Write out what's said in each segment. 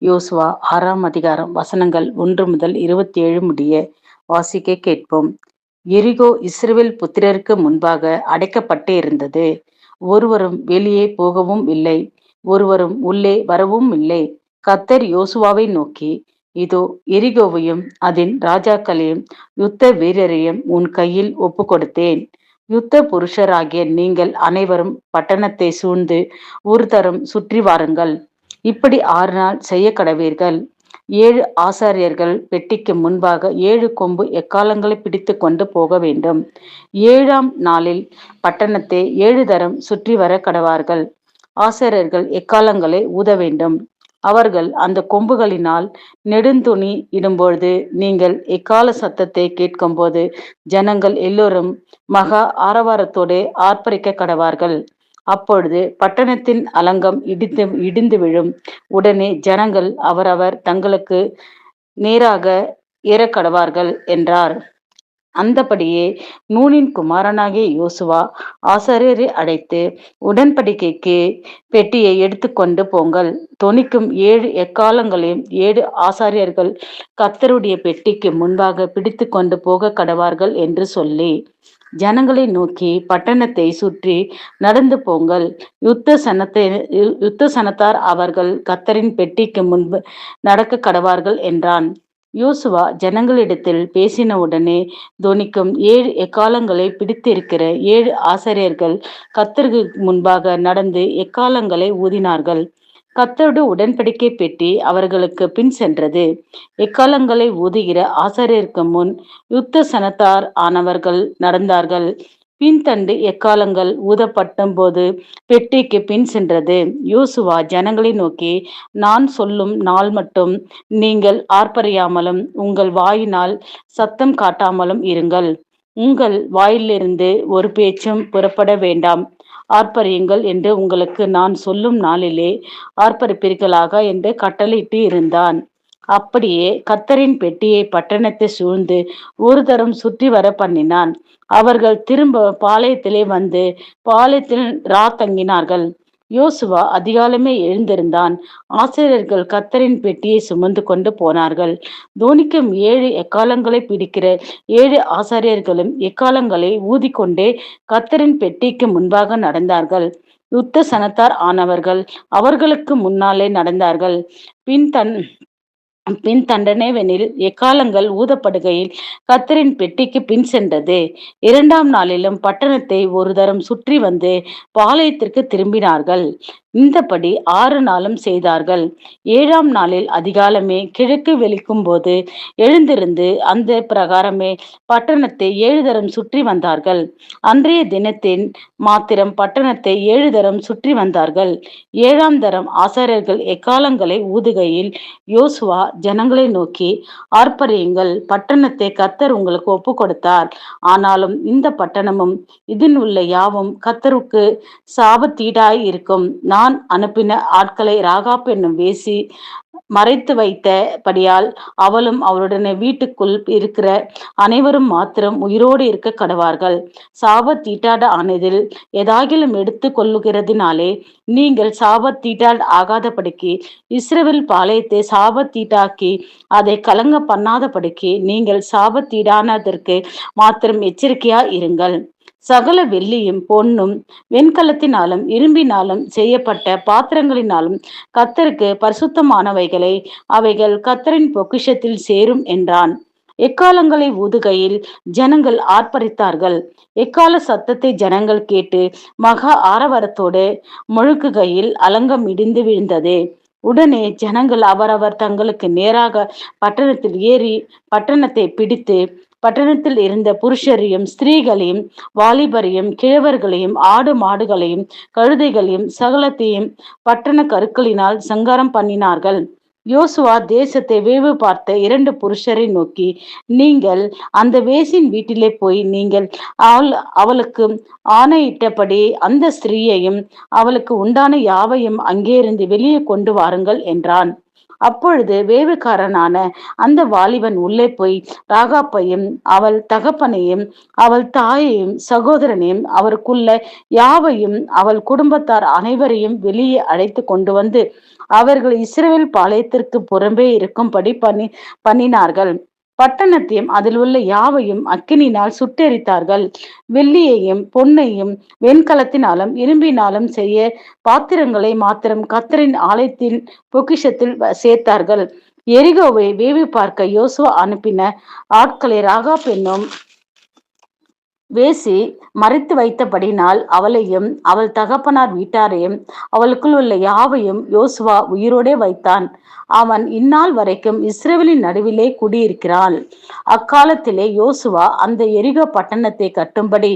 யோசுவா 6ஆம் அதிகாரம் வசனங்கள் 1 முதல் 27 முடிய வாசிக்க கேட்போம். எரிகோ இஸ்ரவேல் புத்திரருக்கு முன்பாக அடைக்கப்பட்டு இருந்தது. ஒருவரும் வெளியே போகவும் இல்லை, ஒருவரும் உள்ளே வரவும் இல்லை. கர்த்தர் யோசுவாவை நோக்கி, இதோ எரிகோவையும் அதன் ராஜாக்களையும் யுத்த வீரரையும் உன் கையில் ஒப்பு கொடுத்தேன். யுத்த புருஷராகிய நீங்கள் அனைவரும் பட்டணத்தை சூழ்ந்து ஒரு தரம் சுற்றி வாருங்கள். இப்படி 6 நாள் செய்ய கடவீர்கள். 7 ஆசாரியர்கள் பெட்டிக்கு முன்பாக 7 கொம்பு எக்காலங்களை பிடித்து கொண்டு போக வேண்டும். 7ஆம் நாளில் பட்டணத்தை 7 தரம் சுற்றி வர கடவார்கள். ஆசாரியர்கள் எக்காலங்களை ஊத வேண்டும். அவர்கள் அந்த கொம்புகளினால் நெடுந்துணி இடும்பொழுது நீங்கள் எக்கால சத்தத்தை கேட்கும்போது ஜனங்கள் எல்லோரும் மகா ஆரவாரத்தோடு ஆர்ப்பரிக்க கடவார்கள். அப்பொழுது பட்டணத்தின் அலங்கம் இடிந்து விழும். உடனே ஜனங்கள் அவரவர் தங்களுக்கு நேராக ஏறக்கடவார்கள் என்றார். அந்தபடியே நூனின் குமாரனாகிய யோசுவா ஆசாரியரை அழைத்து, உடன்படிக்கைக்கு பெட்டியை எடுத்துக்கொண்டு போங்கள். தொனிக்கும் 7 எக்காலங்களையும் 7 ஆசாரியர்கள் கர்த்தருடைய பெட்டிக்கு முன்பாக பிடித்து கொண்டு போக கடவார்கள் என்று சொல்லி, ஜனங்களை நோக்கி, பட்டணத்தை சுற்றி நடந்து போங்கள். யுத்த சனத்தார் அவர்கள் கர்த்தரின் பெட்டிக்கு முன்பு நடக்க கடவார்கள் என்றான். யோசுவா ஜனங்களிடத்தில் பேசினவுடனே தொனிக்கும் 7 எக்காலங்களை பிடித்திருக்கிற 7 ஆசாரியர்கள் கர்த்தருக்கு முன்பாக நடந்து எக்காலங்களை ஊதினார்கள். கர்த்தருடைய உடன்படிக்கை பெட்டி அவர்களுக்கு பின் சென்றது. எக்காலங்களை ஊதுகிற ஆசாரியருக்கு முன் யுத்த சனத்தார் ஆனவர்கள் நடந்தார்கள். பின்தண்டு எக்காலங்கள் ஊதப்பட்டும் போது பெட்டிக்கு பின் சென்றது. யோசுவா ஜனங்களை நோக்கி, நான் சொல்லும் நாள் மட்டும் நீங்கள் ஆர்ப்பரியாமலும் உங்கள் வாயினால் சத்தம் காட்டாமலும் இருங்கள். உங்கள் வாயிலிருந்து ஒரு பேச்சும் புறப்பட வேண்டாம். ஆர்ப்பரியுங்கள் என்று உங்களுக்கு நான் சொல்லும் நாளிலே ஆர்ப்பரிப்பீர்களாக என்று கட்டளையிட்டு இருந்தான். அப்படியே கர்த்தரின் பெட்டியை பட்டணத்தை சூழ்ந்து ஒரு தரம் சுற்றி வர பண்ணினான். அவர்கள் திரும்ப பாளையத்திலே வந்து பாளையத்தில் தங்கினார்கள். யோசுவா அதிகாலமே எழுந்திருந்தான். ஆசிரியர்கள் கர்த்தரின் பெட்டியை சுமந்து கொண்டு போனார்கள். தொனிக்கும் 7 எக்காலங்களை பிடிக்கிற 7 ஆசாரியர்களும் எக்காலங்களை ஊதிக்கொண்டே கர்த்தரின் பெட்டிக்கு முன்பாக நடந்தார்கள். யுத்த சனத்தார் ஆனவர்கள் அவர்களுக்கு முன்னாலே நடந்தார்கள். பின் தண்டனைவெனில் எக்காலங்கள் ஊதப்படுகையில் கர்த்தரின் பெட்டிக்கு பின் சென்றது. 2ஆம் நாளிலும் பட்டணத்தை ஒரு தரம் சுற்றி வந்து பாளையத்திற்கு திரும்பினார்கள். இந்தபடி 6 நாளும் செய்தார்கள். 7ஆம் நாளில் அதிகாலமே கிழக்கு வெளிக்கும் போது எழுந்திருந்து அந்த பிரகாரமே பட்டணத்தை 7 தரம் சுற்றி வந்தார்கள். அன்றைய தினத்தின் மாத்திரம் பட்டணத்தை 7 தரம் சுற்றி வந்தார்கள். 7ஆம் தரம் ஆசாரியர்கள் எக்காலங்களை ஊதுகையில் யோசுவா ஜனங்களை நோக்கி, ஆர்ப்பரியுங்கள், பட்டணத்தை கர்த்தர் உங்களுக்கு ஒப்பு கொடுத்தார். ஆனாலும் இந்த பட்டணமும் இதில் உள்ள யாவும் கர்த்தருக்கு சாபத்தீடாய் இருக்கும். நான் அனுப்பின ஆட்களை ராகாப் என்னும் வேசி மறைத்து வைத்தபடியால் அவளும் அவருடனே வீட்டுக்குள் இருக்கிற அனைவரும் மாத்திரம் உயிரோடு இருக்க கடவார்கள். சாபத்தீட்டாட ஆனதில் ஏதாகிலும் எடுத்து கொள்ளுகிறதினாலே நீங்கள் சாபத்தீட்டால் ஆகாதபடிக்கு இஸ்ரவேல் பாளையத்தை சாபத்தீட்டாக்கி அதை கலங்க பண்ணாதபடிக்கு நீங்கள் சாபத்தீடானதற்கு மாத்திரம் எச்சரிக்கையா இருங்கள். சகல வெள்ளியும் பொன்னும் வெண்கலத்தினாலும் இரும்பினாலும் செய்யப்பட்ட பாத்திரங்களினாலும் கர்த்தருக்கு பரிசுத்தமானவைகளை அவைகள் கர்த்தரின் பொக்கிஷத்தில் சேரும் என்றான். எக்காலங்களை ஊதுகையில் ஜனங்கள் ஆர்ப்பரித்தார்கள். எக்கால சத்தத்தை ஜனங்கள் கேட்டு மகா ஆரவாரத்தோடு முழுக்குகையில் அலங்கம் இடிந்து விழுந்தது. உடனே ஜனங்கள் அவரவர் தங்களுக்கு நேராக பட்டணத்தில் ஏறி பட்டணத்தை பிடித்து பட்டணத்தில் இருந்த புருஷரையும் ஸ்திரீகளையும் வாலிபரையும் கிழவர்களையும் ஆடு மாடுகளையும் கழுதைகளையும் சகலத்தையும் பட்டண கருக்களினால் சங்காரம் பண்ணினார்கள். யோசுவா தேசத்தை வேவு பார்த்த 2 புருஷரை நோக்கி, நீங்கள் அந்த வேசின் வீட்டிலே போய் நீங்கள் அவளுக்கு ஆணையிட்டபடி அந்த ஸ்திரீயையும் அவளுக்கு உண்டான யாவையும் அங்கே இருந்து வெளியே கொண்டு வாருங்கள் என்றான். அப்பொழுது வேவுக்காரனான அந்த வாலிபன் உள்ளே போய் ராகாப்பையும் அவள் தகப்பனையும் அவள் தாயையும் சகோதரனையும் அவருக்குள்ள யாவையும் அவள் குடும்பத்தார் அனைவரையும் வெளியே அழைத்து கொண்டு வந்து அவர்கள் இஸ்ரவேல் பாளையத்திற்கு புறம்பே இருக்கும்படி பண்ணினார்கள். பட்டணத்தையும் அதில் உள்ள யாவையும் அக்கினினால் சுட்டெரித்தார்கள். வெள்ளியையும் பொன்னையும் வெண்கலத்தினாலும் இரும்பினாலும் செய்ய பாத்திரங்களை மாத்திரம் கர்த்தரின் ஆலயத்தின் பொக்கிஷத்தில் சேர்த்தார்கள். எரிகோவை வேவு பார்க்க யோசுவா அனுப்பின ஆட்களை ராகாப் என்னும் வேசி மறைத்து வைத்தபடினால் அவளையும் அவள் தகப்பனார் வீட்டாரையும் அவளுக்குள் உள்ள யாவையும் யோசுவா உயிரோடே வைத்தான். அவன் இந்நாள் வரைக்கும் இஸ்ரவேலின் நடுவிலே குடியிருக்கிறான். அக்காலத்திலே யோசுவா அந்த எரிகோ பட்டணத்தை கட்டும்படி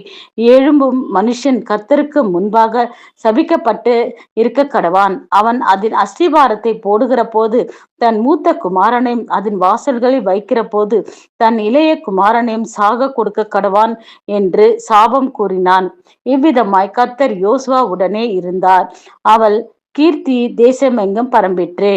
எழும்பும் மனுஷன் கர்த்தருக்கு முன்பாக சபிக்கப்பட்டு இருக்க கடவான். அவன் அதன் அஸ்திபாரத்தை போடுகிற போது தன் மூத்த குமாரனையும் அதன் வாசல்களில் வைக்கிற போது தன் இளைய குமாரனையும் சாக கொடுக்க கடவான் என்று சாபம் கூறினான். இவ்விதமாய் கர்த்தர் யோசுவா உடனே இருந்தார். அவள் கீர்த்தி தேசமெங்கும் பரம்பிற்று.